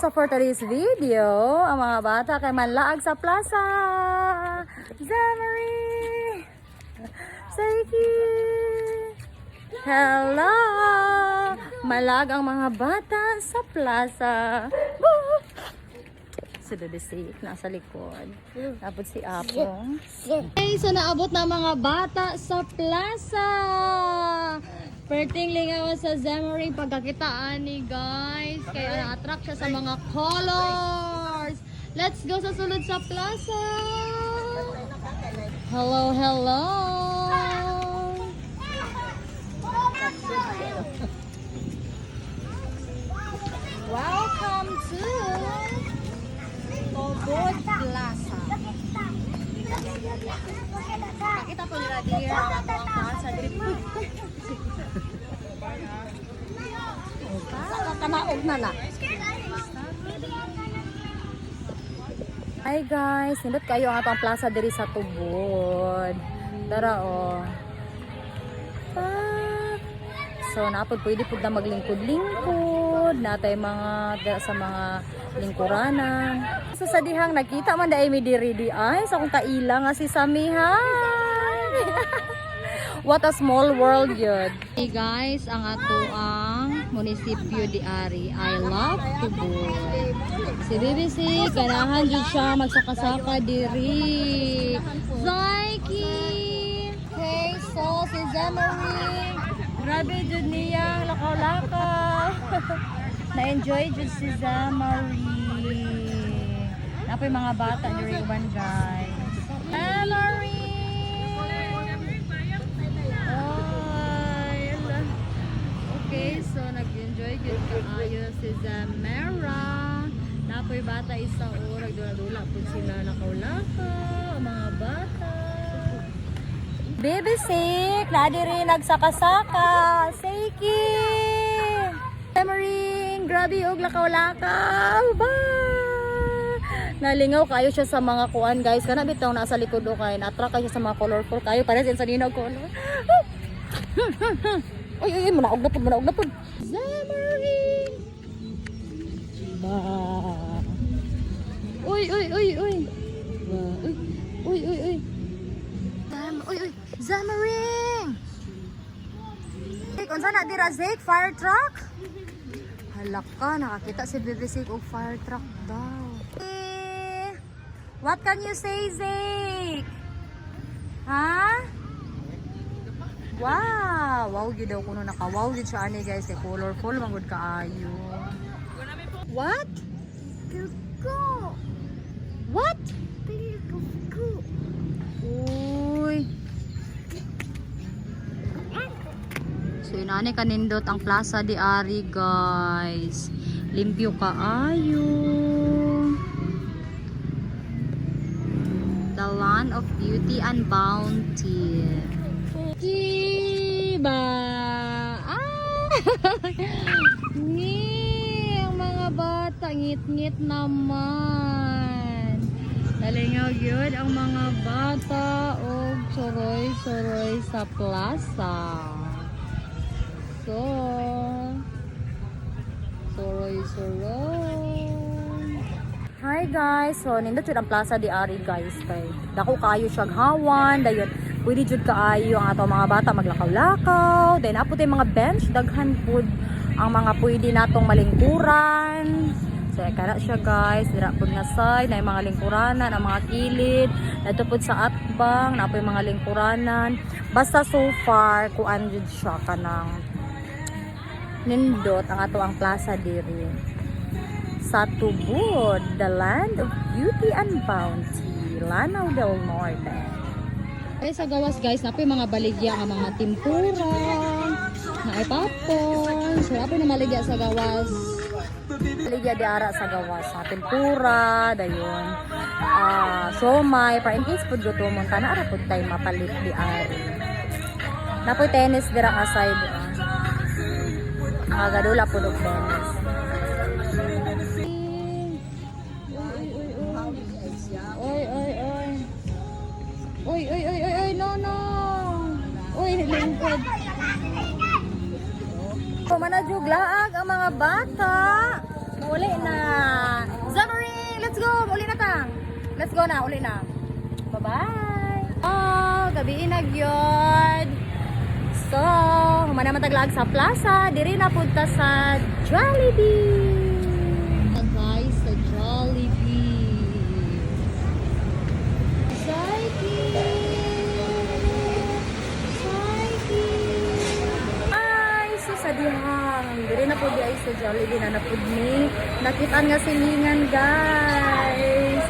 So for today's video, ang mga bata kay manlaag sa plaza. Zamari! Saiki! Hello! Malag ang mga bata sa plaza. Woo! Si Bebesik nasa likod. Tapos si Apong. Okay, so naabot na mga bata sa plaza. Perting lingaw sa Zamari pagkakitaan ni guys. Kaya na-attract siya sa mga colors. Let's go sa sulod sa plaza. Hello, hello. Welcome to Tobod Plaza. Pakita po nila dear ang plaza dito. Kanaog na na. Hi guys, nindot kayo ang atong plaza diri sa Tubod. Tara oh. So napod pwede pud na maglingkod-lingkod, natay mga sa mga lingkuranan. So sa dihang nakita man dai mi diri di ay sa akong kaila nga si Samihan. What a small world yun. Hey guys, ang ato ang munisipyo di Ari. I love Tubod. Si BBC, ganahan dyan siya magsakasaka diri. Zaiki! Okay, so si Zamari. Grabe dyan niya, lakaw-lakaw. Na-enjoy dyan si Zamari. Napoy mga bata diri one guys. Zamari! Okay, so nag-enjoy good kaayo si Zamara. Napoy bata isa orag dula-dula pud sila lakaw-lakaw ang mga bata. Bebesik, na diri nagsaka-saka. Seiki. Tamaring, grabe og lakaw-lakaw. Ba! Nalingaw kayo siya sa mga kuan guys. Kana bitaw nasa likod o kay na-attract kayo sa mga colorful kayo para sa ninog ko. Uy, manaog na po. Zamari! Ba! Uy! Uy! Zamaring! Kung saan na dira Zeke? Fire truck? Halak ka, nakakita si BBC og fire truck daw. What can you say, Zeke? Ha? Wow! Wow, yun daw kuno naka-wow yun siya ani guys. Kay colorful, manggod kaayo. What? Go! What? Go! Uy! So inani kanindot ang plaza di Ari guys. Limpyo kaayo. The land of beauty and bounty. Diba? Ang mga bata, ngit-ngit naman. Nalingaw yun ang mga bata o suroy-suroy sa plaza. So, suroy-suroy. Hi guys, so nindot yun ang plaza di Ari guys. Kay dako kayo siyag hawan, dayon pwede jud kaayo ang ato mga bata maglakaw-lakaw. Then apo tay mga bench daghan pud ang mga pwede natong malingkuran. So kana siya guys, dira pud na side na mga lingkuranan, ang mga kilid, adto pud sa atbang na apoy mga lingkuranan. Basta so far kuan jud siya kanang nindot ang ato ang plaza diri sa Tubod, the land of beauty and bounty, Lanao del Norte. Okay, sa gawas guys, napoy mga baligya ang mga timpura, na ipapon. So apoy na maligya sa gawas. Baligya di ara sa gawas, sa timpura, dayon. Somay, para in case pud gutomon ta na ara pud tay mapalit di ari. Napoy tennis dira nga side. Magadula pud og tennis. Oy, no. Oy, lingkod. Manadjug laag ang mga bata. Muli na. Let's go na, uli na. Bye-bye. Oh, gabi na gyud. So, humana mataglag sa plaza, diri na punta sa Jollibee. Guys, sa Jollibee. Psyche. Ay, so sa dihang. Diri na po di ay sa Jollibee na napud ni. Nakitaan nga silingan, guys.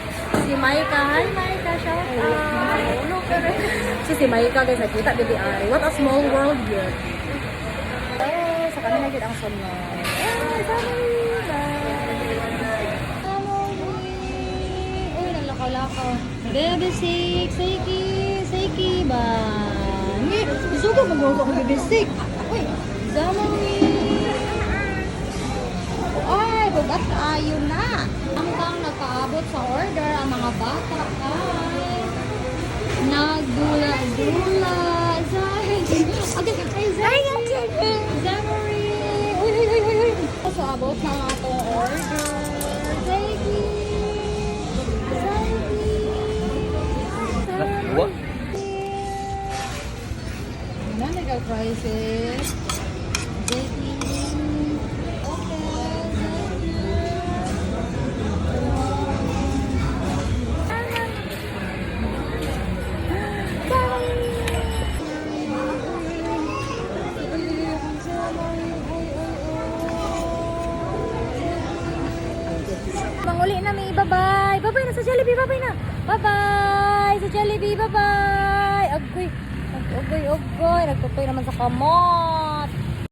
Si Maika. Hi, Maika. Shout out. So, si Maika, guys, nakita, baby ay. What a small world yun. Oh, sa kami na yun ang sunod. Ay, sorry. Uy, nalakaw-lakaw. Baby, Seiki ba? Sugo, mag-work ako, baby, Seik. Uy, Zamari. Ay, babat tayo na. Hanggang nakaabot sa order ang mga bata, ay. Nagdula-dula. Zahid. Okay, ay, Zahid. Zamari. Uy. So, abot na ang atong order. Seiki. What? Prices. Manguli na may bye-bye. Bye-bye na sa Jollibee. Bye-bye na. Bye-bye sa Jollibee. Bye-bye. Agoy. Nagtutoy naman sa kamay.